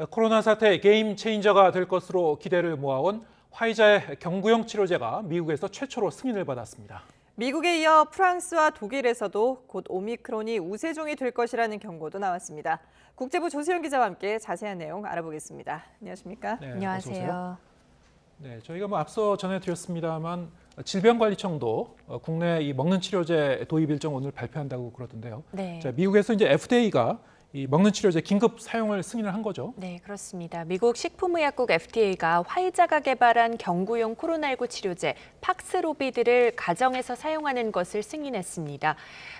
코로나 사태 게임 체인저가 될 것으로 기대를 모아온 화이자의 경구용 치료제가 미국에서 최초로 승인을 받았습니다. 미국에 이어 프랑스와 독일에서도 곧 오미크론이 우세종이 될 것이라는 경고도 나왔습니다. 국제부 조세영 기자와 함께 자세한 내용 알아보겠습니다. 안녕하십니까? 네, 안녕하세요. 네, 저희가 앞서 전해드렸습니다만 질병관리청도 국내 이 먹는 치료제 도입 일정 오늘 발표한다고 그러던데요. 네. 자, 미국에서 이제 FDA가 이 먹는 치료제 긴급 사용을 승인을 한 거죠. 네, 그렇습니다. 미국 식품의약국 FDA가 화이자가 개발한 경구용 코로나19 치료제 팍스로비드를 가정에서 사용하는 것을 승인했습니다.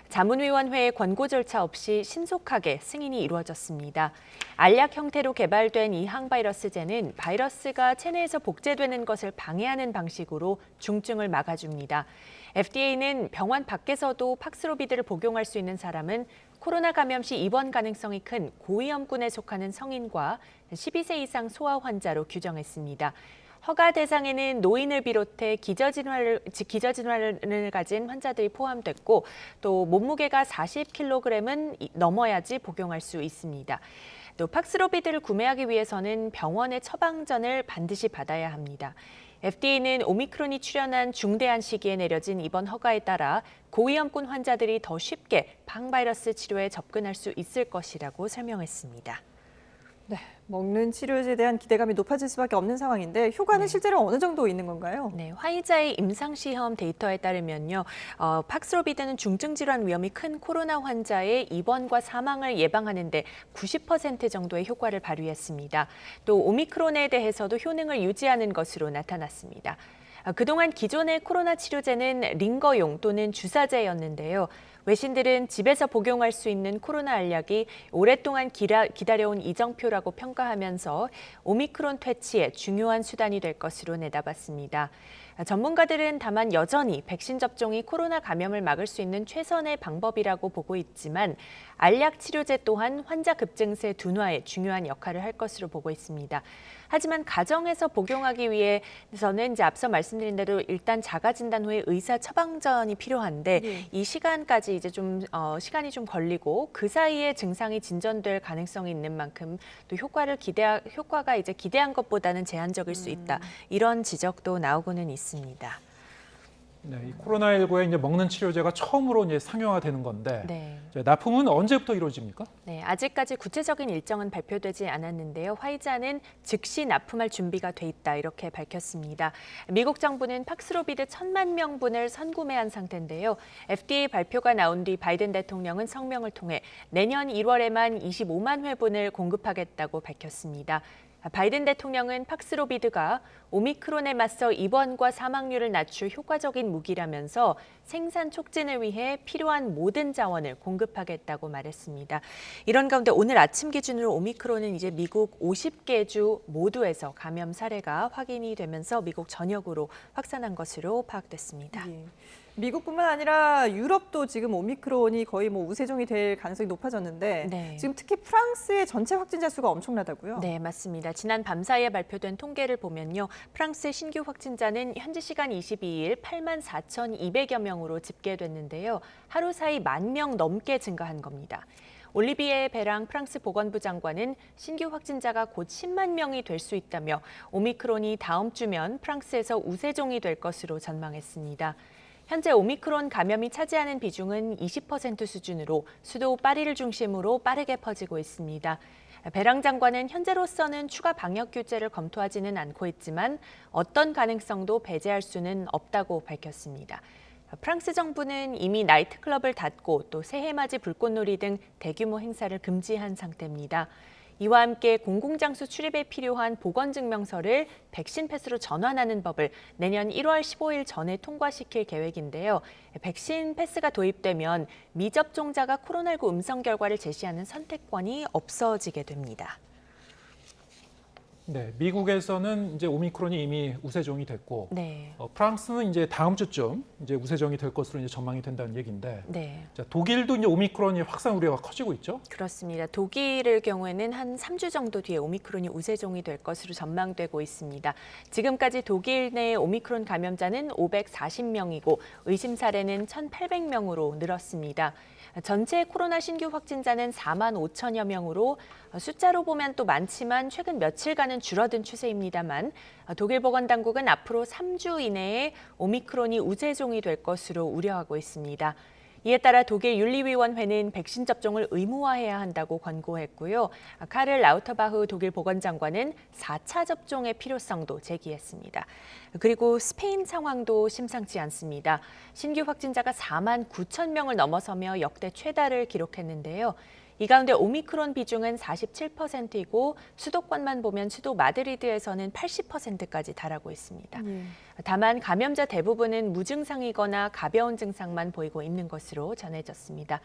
자문위원회의 권고 절차 없이 신속하게 승인이 이루어졌습니다. 알약 형태로 개발된 이 항바이러스제는 바이러스가 체내에서 복제되는 것을 방해하는 방식으로 중증을 막아줍니다. FDA는 병원 밖에서도 팍스로비드를 복용할 수 있는 사람은 코로나 감염 시 입원 가능성이 큰 고위험군에 속하는 성인과 12세 이상 소아 환자로 규정했습니다. 허가 대상에는 노인을 비롯해 기저질환을 가진 환자들이 포함됐고 또 몸무게가 40kg은 넘어야지 복용할 수 있습니다. 또 팍스로비드를 구매하기 위해서는 병원의 처방전을 반드시 받아야 합니다. FDA는 오미크론이 출현한 중대한 시기에 내려진 이번 허가에 따라 고위험군 환자들이 더 쉽게 항바이러스 치료에 접근할 수 있을 것이라고 설명했습니다. 네, 먹는 치료제에 대한 기대감이 높아질 수밖에 없는 상황인데 효과는 실제로 어느 정도 있는 건가요? 네, 화이자의 임상시험 데이터에 따르면요. 팍스로비드는 중증 질환 위험이 큰 코로나 환자의 입원과 사망을 예방하는 데 90% 정도의 효과를 발휘했습니다. 또 오미크론에 대해서도 효능을 유지하는 것으로 나타났습니다. 그동안 기존의 코로나 치료제는 링거용 또는 주사제였는데요. 외신들은 집에서 복용할 수 있는 코로나 알약이 오랫동안 기다려온 이정표라고 평가하면서 오미크론 퇴치에 중요한 수단이 될 것으로 내다봤습니다. 전문가들은 다만 여전히 백신 접종이 코로나 감염을 막을 수 있는 최선의 방법이라고 보고 있지만 알약 치료제 또한 환자 급증세 둔화에 중요한 역할을 할 것으로 보고 있습니다. 하지만 가정에서 복용하기 위해서는 이제 앞서 말씀드린 대로 일단 자가 진단 후에 의사 처방전이 필요한데 이 시간까지 이제 시간이 좀 걸리고 그 사이에 증상이 진전될 가능성이 있는 만큼 또 효과가 이제 기대한 것보다는 제한적일 수 있다. 이런 지적도 나오고는 있습니다. 네, 이 코로나19에 이제 먹는 치료제가 처음으로 이제 상용화되는 건데 네. 납품은 언제부터 이루어집니까? 네, 아직까지 구체적인 일정은 발표되지 않았는데요. 화이자는 즉시 납품할 준비가 돼 있다 이렇게 밝혔습니다. 미국 정부는 팍스로비드 1,000만 명분을 선구매한 상태인데요. FDA 발표가 나온 뒤 바이든 대통령은 성명을 통해 내년 1월에만 25만 회분을 공급하겠다고 밝혔습니다. 바이든 대통령은 팍스로비드가 오미크론에 맞서 입원과 사망률을 낮출 효과적인 무기라면서 생산 촉진을 위해 필요한 모든 자원을 공급하겠다고 말했습니다. 이런 가운데 오늘 아침 기준으로 오미크론은 이제 미국 50개 주 모두에서 감염 사례가 확인이 되면서 미국 전역으로 확산한 것으로 파악됐습니다. 예. 미국뿐만 아니라 유럽도 지금 오미크론이 거의 우세종이 될 가능성이 높아졌는데 네. 지금 특히 프랑스의 전체 확진자 수가 엄청나다고요? 네, 맞습니다. 지난 밤 사이에 발표된 통계를 보면요. 프랑스의 신규 확진자는 현지 시간 22일 84,200여 명으로 집계됐는데요. 하루 사이 10,000명 넘게 증가한 겁니다. 올리비에 베랑 프랑스 보건부 장관은 신규 확진자가 곧 10만 명이 될 수 있다며 오미크론이 다음 주면 프랑스에서 우세종이 될 것으로 전망했습니다. 현재 오미크론 감염이 차지하는 비중은 20% 수준으로 수도 파리를 중심으로 빠르게 퍼지고 있습니다. 베랑 장관은 현재로서는 추가 방역 규제를 검토하지는 않고 있지만 어떤 가능성도 배제할 수는 없다고 밝혔습니다. 프랑스 정부는 이미 나이트클럽을 닫고 또 새해맞이 불꽃놀이 등 대규모 행사를 금지한 상태입니다. 이와 함께 공공장소 출입에 필요한 보건증명서를 백신 패스로 전환하는 법을 내년 1월 15일 전에 통과시킬 계획인데요. 백신 패스가 도입되면 미접종자가 코로나19 음성 결과를 제시하는 선택권이 없어지게 됩니다. 네, 미국에서는 이제 오미크론이 이미 우세종이 됐고, 네. 프랑스는 이제 다음 주쯤 이제 우세종이 될 것으로 이제 전망이 된다는 얘기인데, 네. 자, 독일도 이제 오미크론이 확산 우려가 커지고 있죠. 그렇습니다. 독일의 경우에는 한 3주 정도 뒤에 오미크론이 우세종이 될 것으로 전망되고 있습니다. 지금까지 독일 내 오미크론 감염자는 540명이고 의심 사례는 1,800명으로 늘었습니다. 전체 코로나 신규 확진자는 4만 5천여 명으로 숫자로 보면 또 많지만 최근 며칠간은 줄어든 추세입니다만 독일 보건당국은 앞으로 3주 이내에 오미크론이 우세종이 될 것으로 우려하고 있습니다. 이에 따라 독일 윤리위원회는 백신 접종을 의무화해야 한다고 권고했고요. 카를 라우터바흐 독일 보건장관은 4차 접종의 필요성도 제기했습니다. 그리고 스페인 상황도 심상치 않습니다. 신규 확진자가 4만 9천 명을 넘어서며 역대 최다를 기록했는데요. 이 가운데 오미크론 비중은 47%이고 수도권만 보면 수도 마드리드에서는 80%까지 달하고 있습니다. 다만 감염자 대부분은 무증상이거나 가벼운 증상만 보이고 있는 것으로 전해졌습니다.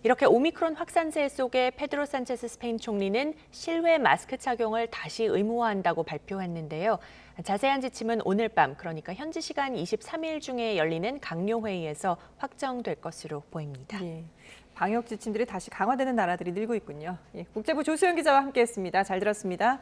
이렇게 오미크론 확산세 속에 페드로 산체스 스페인 총리는 실외 마스크 착용을 다시 의무화한다고 발표했는데요. 자세한 지침은 오늘 밤, 그러니까 현지 시간 23일 중에 열리는 강요회의에서 확정될 것으로 보입니다. 예. 방역 지침들이 다시 강화되는 나라들이 늘고 있군요. 예, 국제부 조수영 기자와 함께했습니다. 잘 들었습니다.